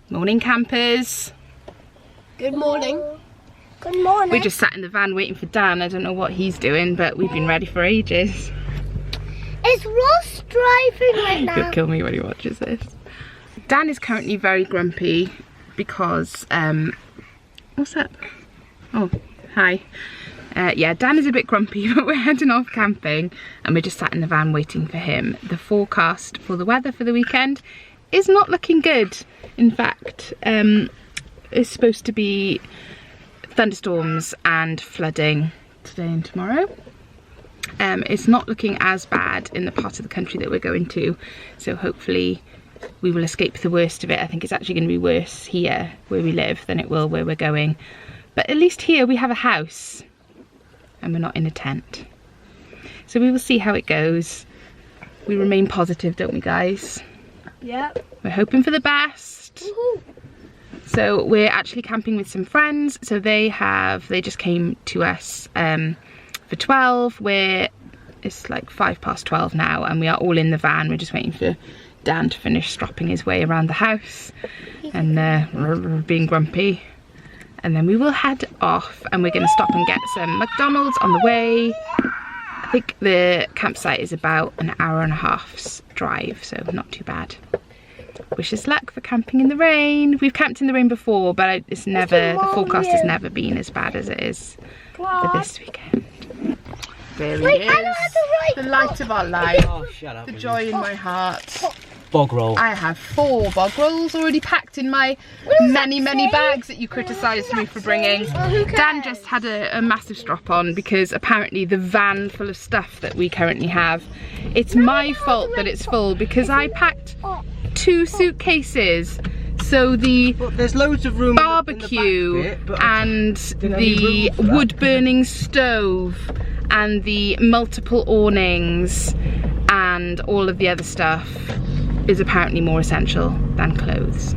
Morning campers. Good morning. Good morning. We just sat in the van waiting for Dan. I don't know what he's doing, but we've been ready for ages. Is Ross driving right now? He'll kill me when he watches this. Dan is currently very grumpy because, what's that? Oh, hi. Yeah, Dan is a bit grumpy, but we're heading off camping and we're just sat in the van waiting for him. The forecast for the weather for the weekend is not looking good. In fact, it's supposed to be thunderstorms and flooding today and tomorrow. It's not looking as bad in the part of the country that we're going to, so hopefully we will escape the worst of it. I think it's actually going to be worse here where we live than it will where we're going. But at least here we have a house and we're not in a tent. So we will see how it goes. We remain positive, don't we, guys? Yep. We're hoping for the best. Woohoo. So we're actually camping with some friends. So they just came to us for 12. It's like 12:05 now and we are all in the van. We're just waiting for Dan to finish stropping his way around the house and being grumpy. And then we will head off and we're going to stop and get some McDonald's on the way. I think the campsite is about an hour and a half's drive, so not too bad. Wish us luck for camping in the rain. We've camped in the rain before, but the forecast has never been as bad as it is for this weekend. There he is, the light of our life, the joy in my heart. Bog roll. I have 4 bog rolls already packed in my many bags that you criticised me for bringing. Dan just had a massive strop on because apparently the van full of stuff that we currently have, it's my fault that it's full because I packed 2 suitcases. So there's loads of room barbecue in the back bit, and the wood burning stove and the multiple awnings and all of the other stuff is apparently more essential than clothes.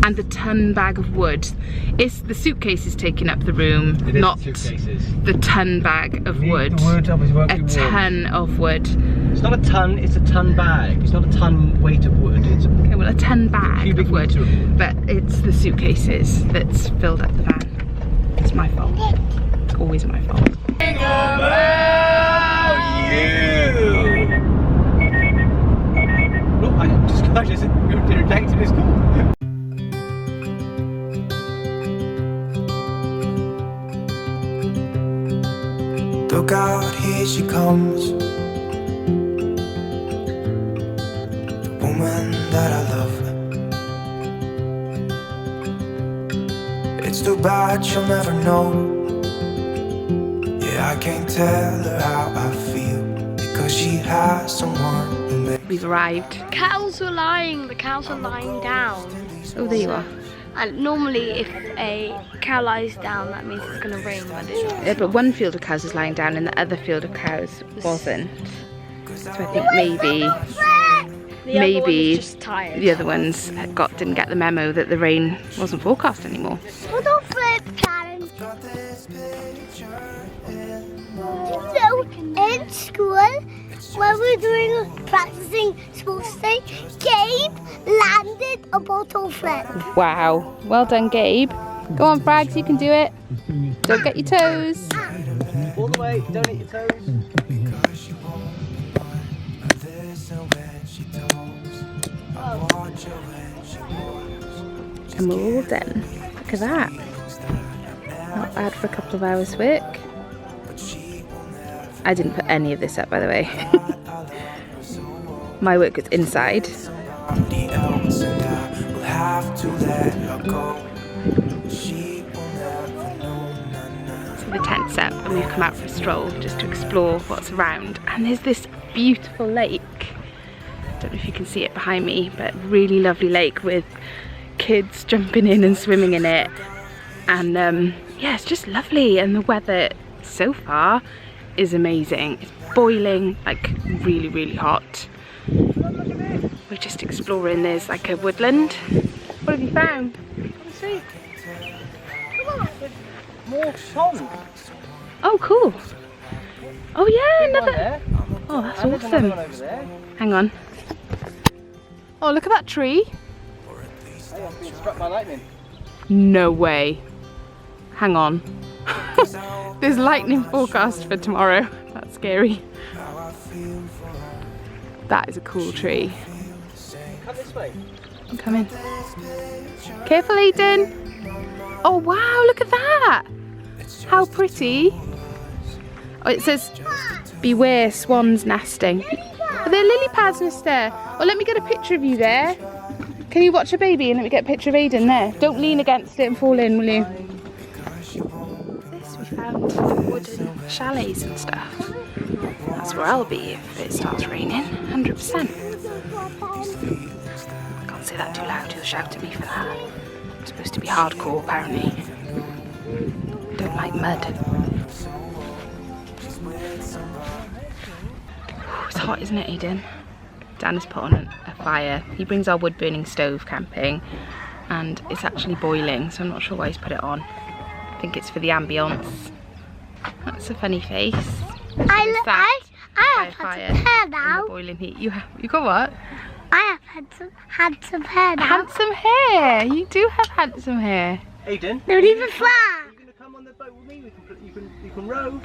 And the ton bag of wood. It's the suitcases taking up the room, not the ton bag of wood. A ton of wood. It's not a ton, it's a ton bag. It's not a ton weight of wood. It's okay, well, a ton bag of wood, but it's the suitcases that's filled up the van. It's my fault. It's always my fault. Think about you. I just rejected his call. Look out, here she comes, the woman that I love. It's too bad she'll never know. Yeah, I can't tell her how I feel because she has someone who makes. We've arrived. The cows are lying down. Oh, there you are. And normally if a cow lies down, that means it's going to rain, but it doesn't. Yeah, but one field of cows was lying down and the other field of cows wasn't. So I think maybe just tired. the other ones didn't get the memo that the rain wasn't forecast anymore. What don't flip, Karen. So, in school, when we were practicing sports day, Gabe landed a bottle flip. Wow, well done, Gabe. Go on, Frags, you can do it. Don't get your toes. All the way, don't hit your toes. And we're all done. Look at that. Not bad for a couple of hours work. I didn't put any of this up, by the way. My work was inside. So the tent's up and we've come out for a stroll just to explore what's around. And there's this beautiful lake. I don't know if you can see it behind me, but really lovely lake with kids jumping in and swimming in it. And yeah, it's just lovely. And the weather so far is amazing. It's boiling, like really hot. We're just exploring. There's like a woodland. What have you found? Let's see. Come on. More song. Oh, cool. Oh yeah, another. Oh, that's and awesome. over there. Hang on. Oh, look at that tree. Hey, I've been struck by lightning. No way. Hang on. There's lightning forecast for tomorrow. That's scary. That is a cool tree. Come this way. I'm coming. Careful, Aiden. Oh wow, look at that. How pretty. Oh, it says, beware swans nesting. Are there lily pads nest there? Oh, let me get a picture of you there. Can you watch a baby and let me get a picture of Aiden there? Don't lean against it and fall in, will you? This, we found wooden chalets and stuff. That's where I'll be if it starts raining, 100%. I can't say that too loud, he'll shout at me for that. I'm supposed to be hardcore, apparently. Don't like mud. It's hot, isn't it, Aiden? Dan has put on a fire. He brings our wood burning stove camping and it's actually boiling, so I'm not sure why he's put it on. I think it's for the ambience. That's a funny face. I have fire handsome hair in now. the boiling heat. You got what? I have handsome hair now. Handsome hair. You do have handsome hair. Aiden. Don't even fly. Are you going to come on the boat with me? You can row.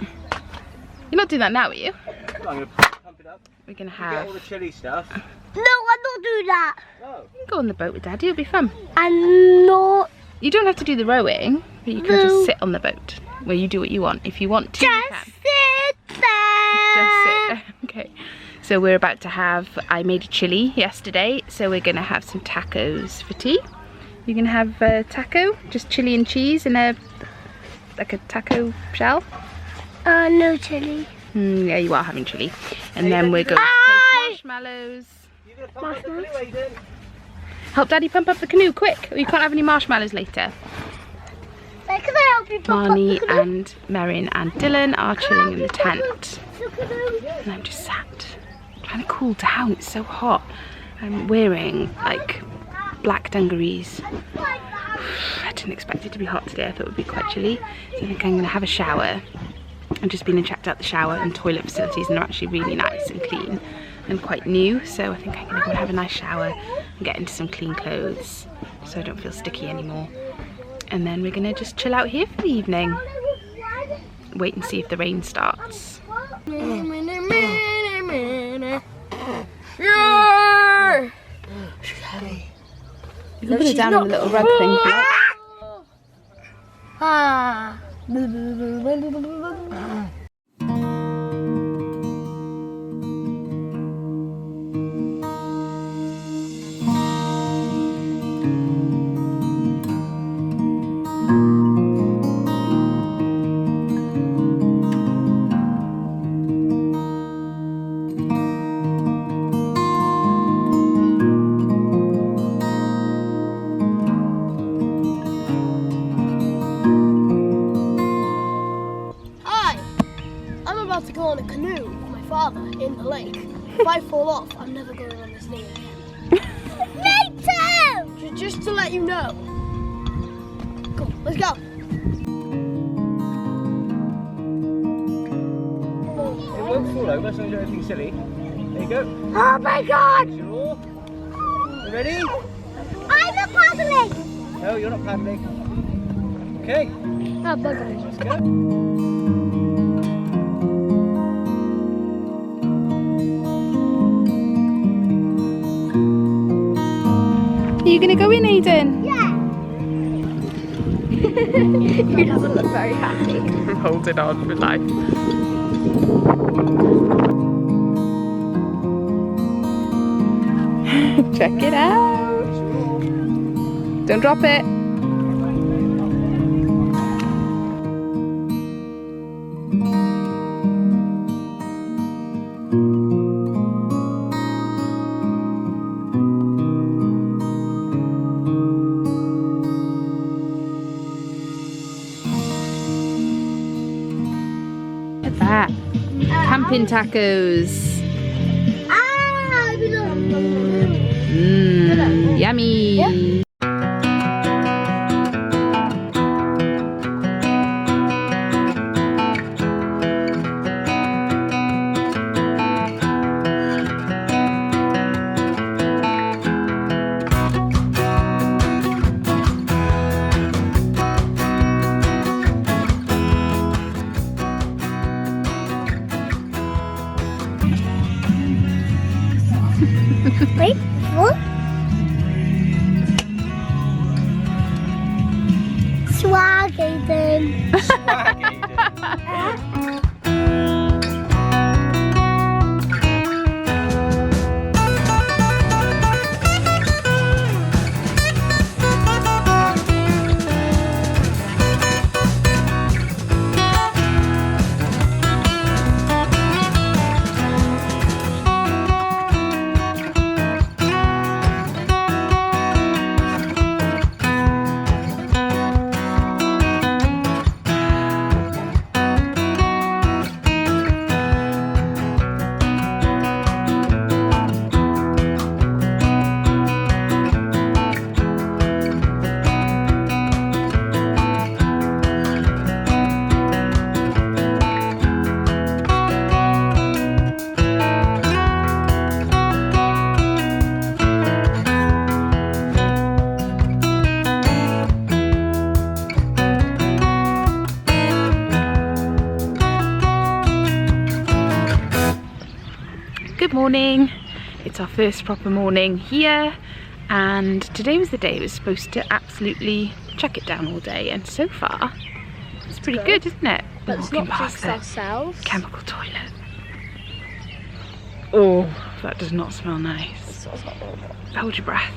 You're not doing that now, are you? I'm going to pump it up. We're gonna Get have. all the chilly stuff. No, I'm not doing that. Oh. You can go on the boat with Daddy. It'll be fun. I'm not. You don't have to do the rowing, but you can No. just sit on the boat where you do what you want. If you want to, you Just can. sit there. Just sit there. Okay. So we're about to have. I made a chili yesterday, so we're gonna have some tacos for tea. You're gonna have a taco, just chili and cheese in a like a taco shell. No chili. Yeah, you are having chili. And then we're going to taste marshmallows. You're going to pump up the canoe, Aiden. Help Daddy pump up the canoe, quick. Or you can't have any marshmallows later. Can I help you pump up Marnie the canoe? and Merrin and Dylan are chilling in the tent. The canoe. And I'm just sat, trying to cool down. It's so hot. I'm wearing like black dungarees. I didn't expect it to be hot today. I thought it would be quite chilly. So I think I'm going to have a shower. I've just been and checked out the shower and toilet facilities and they're actually really nice and clean and quite new. So I think I'm going to go and have a nice shower and get into some clean clothes so I don't feel sticky anymore. And then we're going to just chill out here for the evening. Wait and see if the rain starts. You can put it down on the little rug thing. Ah. To go on a canoe with my father in the lake. If I fall off, I'm never going on this thing again. Me too! Just to let you know. Come on, let's go. It won't fall over, so don't do anything silly. There you go. Oh my god! You're all. You ready? I'm not paddling! No, you're not paddling. Okay, Oh, bugger. let's go. Are you going to go in, Aiden? Yeah! He doesn't look very happy. I'm holding on for life. Check it out. Don't drop it. Look at that. Camping tacos. Yummy. Aiden. Swag, Aiden. Good morning. It's our first proper morning here, and today was the day it was supposed to absolutely chuck it down all day, and so far it's pretty good, isn't it? Let's Walking not past jinx the ourselves. chemical toilet. Oh, that does not smell nice. Hold your breath.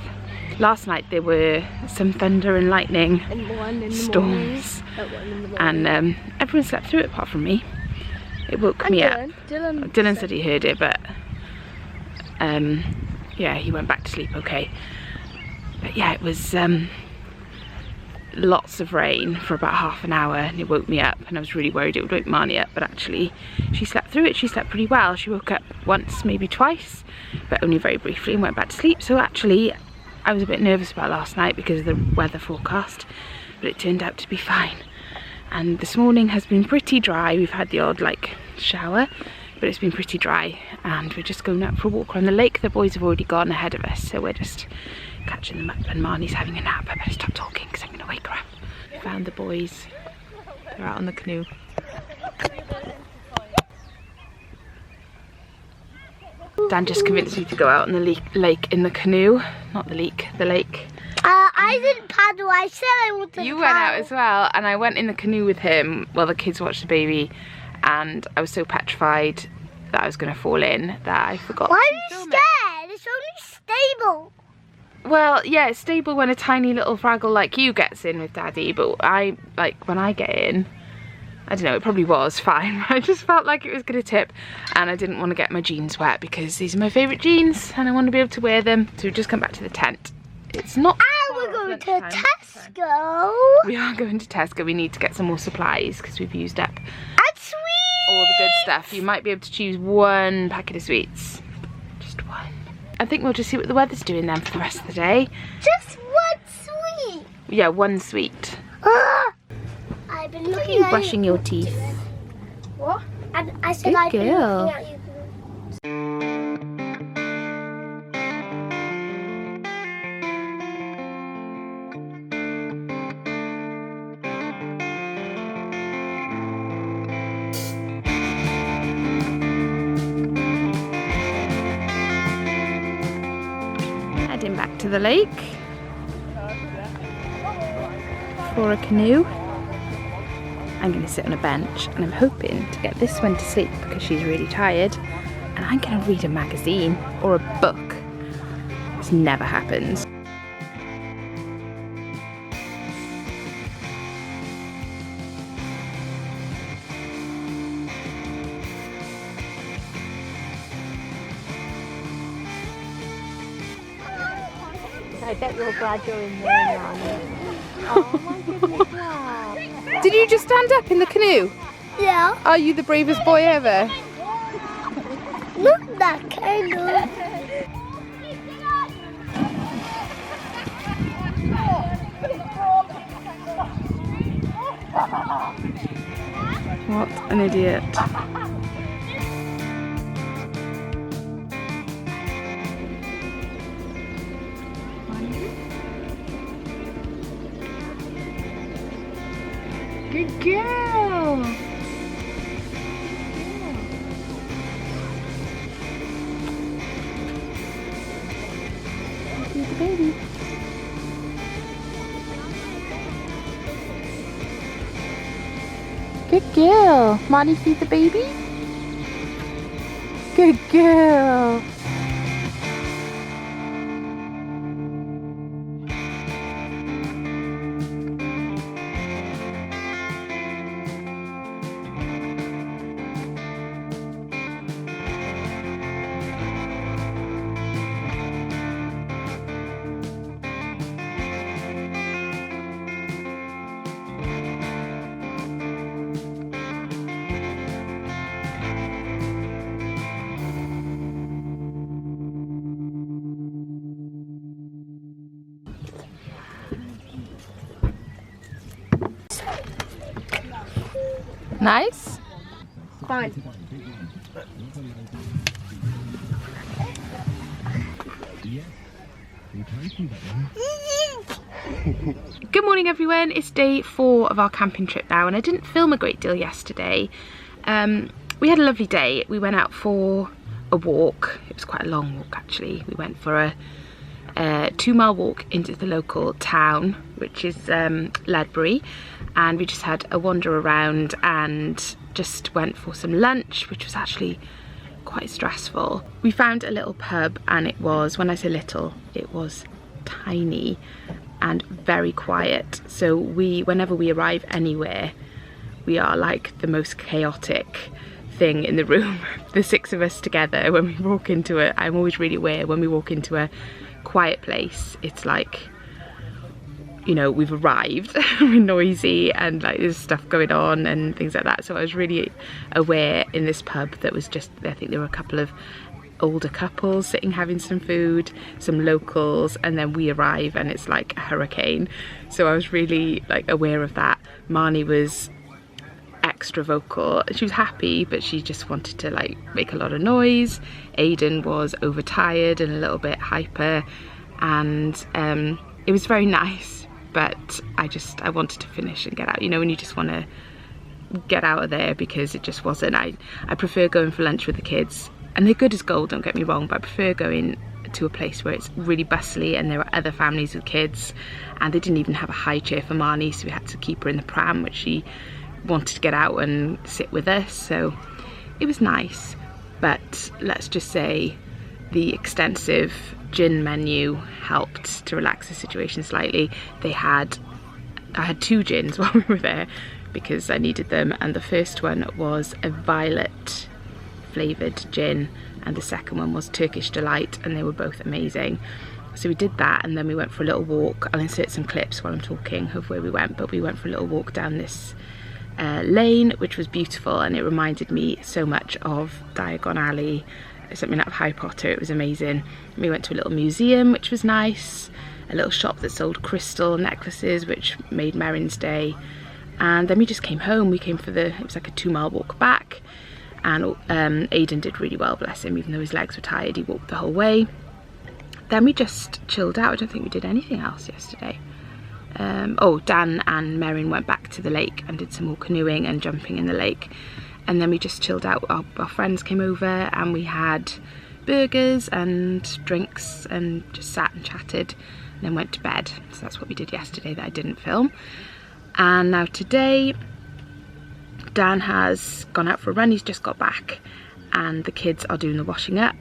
Last night there were some thunder and lightning And 1 in the storms, morning. At 1 in the morning. and everyone slept through it apart from me. It woke me up. Dylan said he heard it, but yeah, he went back to sleep okay. But yeah, it was lots of rain for about half an hour, and it woke me up, and I was really worried it would wake Marnie up, but actually she slept through it. She slept pretty well. She woke up once, maybe twice, but only very briefly, and went back to sleep. So actually I was a bit nervous about last night because of the weather forecast, but it turned out to be fine. And this morning has been pretty dry. We've had the odd like shower, but it's been pretty dry, and we're just going out for a walk around the lake. The boys have already gone ahead of us, so we're just catching them up, and Marnie's having a nap. I better stop talking because I'm going to wake her up. Found the boys. They're out on the canoe. Dan just convinced me to go out on the lake in the canoe. Not the leak, the lake. I didn't paddle. I said I wanted to You went out as well, and I went in the canoe with him while the kids watched the baby, and I was so petrified that I was going to fall in that I forgot Why to are you film scared? It's only stable. it. Well, yeah, it's stable when a tiny little fraggle like you gets in with Daddy, but when I get in, I don't know, it probably was fine. I just felt like it was going to tip, and I didn't want to get my jeans wet because these are my favourite jeans and I want to be able to wear them. So we've just come back to the tent. It's not And we're going to lunchtime. Tesco. We are going to Tesco. We need to get some more supplies because we've used up And sweet. all the good stuff. You might be able to choose one packet of sweets. Just one. I think we'll just see what the weather's doing then for the rest of the day. Just one sweet. Yeah, one sweet. I've been Look at looking you at brushing your teeth. What? And I said Good I've been girl. looking at you. Heading back to the lake for a canoe. I'm going to sit on a bench, and I'm hoping to get this one to sleep because she's really tired, and I'm going to read a magazine or a book. This never happens. I bet you're glad you're in there now. Oh my goodness, wow. Did you just stand up in the canoe? Yeah. Are you the bravest boy ever? Look at that canoe. What an idiot. Good girl. Here's the baby. Good girl. Marnie, feed the baby. Good girl. Nice. Fine. Good morning everyone, it's day 4 of our camping trip now, and I didn't film a great deal yesterday. We had a lovely day. We went out for a walk. It was quite a long walk actually. We went for a 2-mile walk into the local town, which is Ledbury, and we just had a wander around and just went for some lunch, which was actually quite stressful. We found a little pub, and it was, when I say little, it was tiny and very quiet. So whenever we arrive anywhere, we are like the most chaotic thing in the room. The 6 of us together, when we walk into it, I'm always really aware when we walk into a quiet place, it's like, you know, we've arrived. We're noisy and like there's stuff going on and things like that. So I was really aware in this pub that was just, I think there were a couple of older couples sitting having some food, some locals, and then we arrive and it's like a hurricane. So I was really like aware of that. Marnie was extra vocal. She was happy, but she just wanted to like make a lot of noise. Aiden was overtired and a little bit hyper, and it was very nice, but I wanted to finish and get out, you know, when you just want to get out of there, because it just wasn't. I prefer going for lunch with the kids, and they're good as gold, don't get me wrong, but I prefer going to a place where it's really bustly and there are other families with kids, and they didn't even have a high chair for Marnie, so we had to keep her in the pram, which she wanted to get out and sit with us. So it was nice, but let's just say the extensive gin menu helped to relax the situation slightly. I had 2 gins while we were there because I needed them, and the first one was a violet flavoured gin and the second one was Turkish Delight, and they were both amazing. So we did that, and then we went for a little walk. I'll insert some clips while I'm talking of where we went, but we went for a little walk down this lane, which was beautiful, and it reminded me so much of Diagon Alley, something out of Harry Potter. It was amazing. We went to a little museum, which was nice, a little shop that sold crystal necklaces, which made Merrin's day, and then we just came home. We came for it was like a 2-mile walk back, and Aiden did really well, bless him, even though his legs were tired, he walked the whole way. Then we just chilled out. I don't think we did anything else yesterday. Oh, Dan and Merrin went back to the lake and did some more canoeing and jumping in the lake, and then we just chilled out. Our friends came over and we had burgers and drinks and just sat and chatted, and then went to bed. So that's what we did yesterday that I didn't film. And now today Dan has gone out for a run. He's just got back, and the kids are doing the washing up.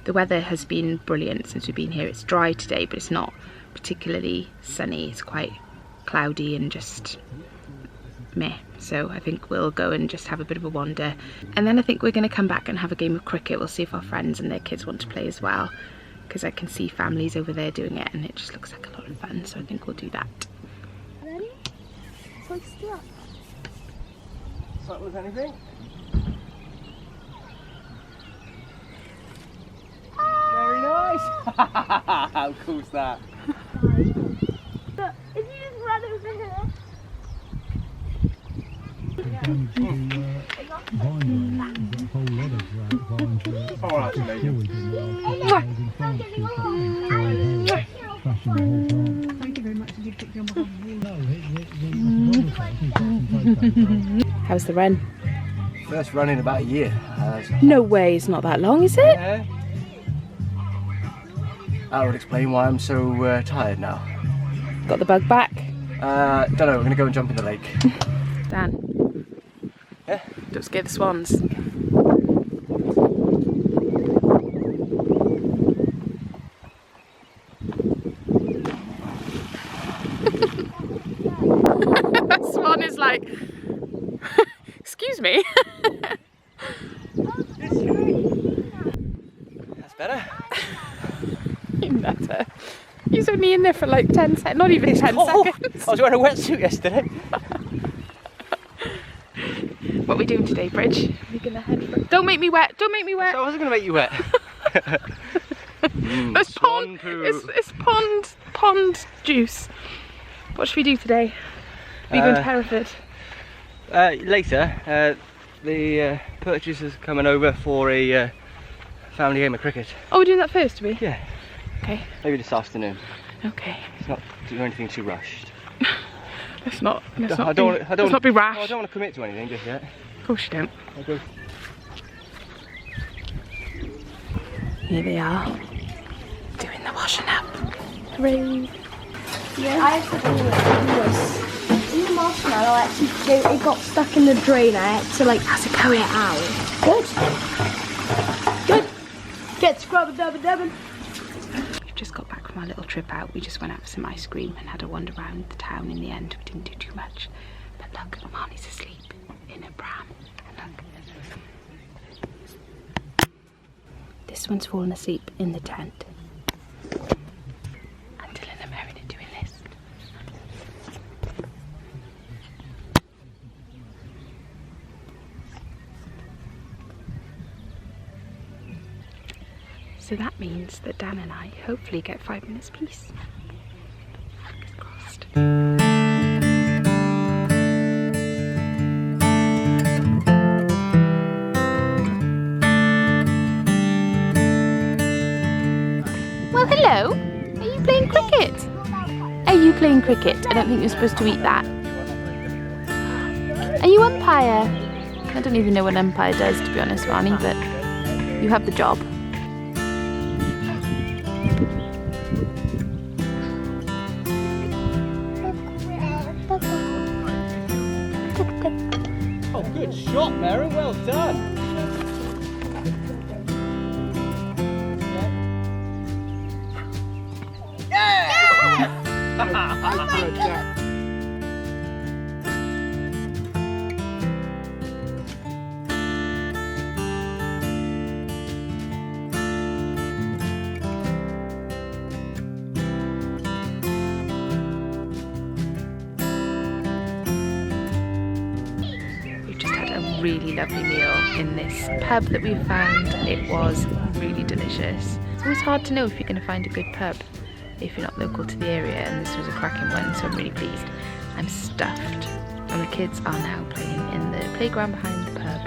The weather has been brilliant since we've been here. It's dry today, but it's not particularly sunny. It's quite cloudy and just meh. So I think we'll go and just have a bit of a wander, and then I think we're going to come back and have a game of cricket. We'll see if our friends and their kids want to play as well, because I can see families over there doing it and it just looks like a lot of fun. So I think we'll do that. Ready? So still. Start with anything? Very nice! How cool's that? But if you just run over here. Alright, amazing. Thank you very much. Did you pick your mum? How's the run? First run in about a year. No way, it's not that long, is it? Yeah. That would explain why I'm so tired now. Got the bug back? Don't know, we're going to go and jump in the lake. Dan, Yeah. Don't scare the swans. That swan is like, excuse me. That's better. Even better. He's only in there for like 10 seconds, not even 10 cold. seconds. I was wearing a wetsuit yesterday. What are we doing today, Bridge? Are we gonna head for... Don't make me wet, don't make me wet. So I wasn't going to make you wet. It's swan pond, poo. it's pond juice. What should we do today? Are we going to Hereford? Later, the purchaser's coming over for a family game of cricket. Oh, we're doing that first, are we? Yeah, Okay, maybe this afternoon. okay. It's not doing anything too rushed. Let's not be rash. I don't want to commit to anything just yet. Of course you don't. Okay. Here they are, doing the washing up. Hooray. Yeah, I had to do this. In the marshmallow, it got stuck in the drain. I had to like pull it out. Good. Get scrubbed, dubbin'. We've just got back from our little trip out. We just went out for some ice cream and had a wander around the town in the end. We didn't do too much. But look, Marnie's asleep in a pram. Look. This one's fallen asleep in the tent. And Dylan and Merrin are doing this. So that means that Dan and I hopefully get 5 minutes peace. Fingers crossed. Well, hello. Are you playing cricket? Are you playing cricket? I don't think you're supposed to eat that. Are you umpire? I don't even know what an umpire does, to be honest, Marnie, but you have the job. Oh, good shot, Mary. Well done. We've just had a really lovely meal in this pub that we found. It was really delicious. It's always hard to know if you're going to find a good pub if you're not local to the area, and this was a cracking one, so I'm really pleased. I'm stuffed, and the kids are now playing in the playground behind the pub,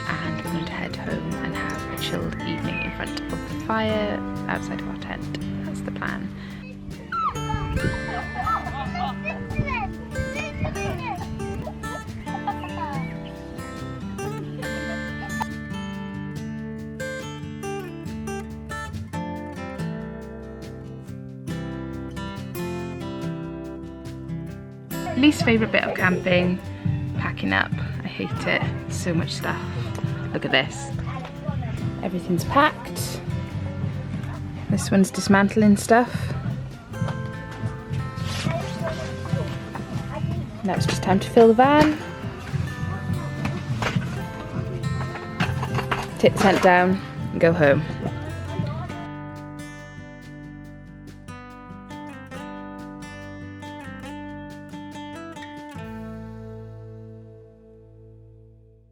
and we're going to head home and have a chilled evening in front of the fire outside of our tent. That's the plan. Least favourite bit of camping, packing up. I hate it, so much stuff. Look at this. Everything's packed. This one's dismantling stuff. Now it's just time to fill the van. Take the tent down and go home.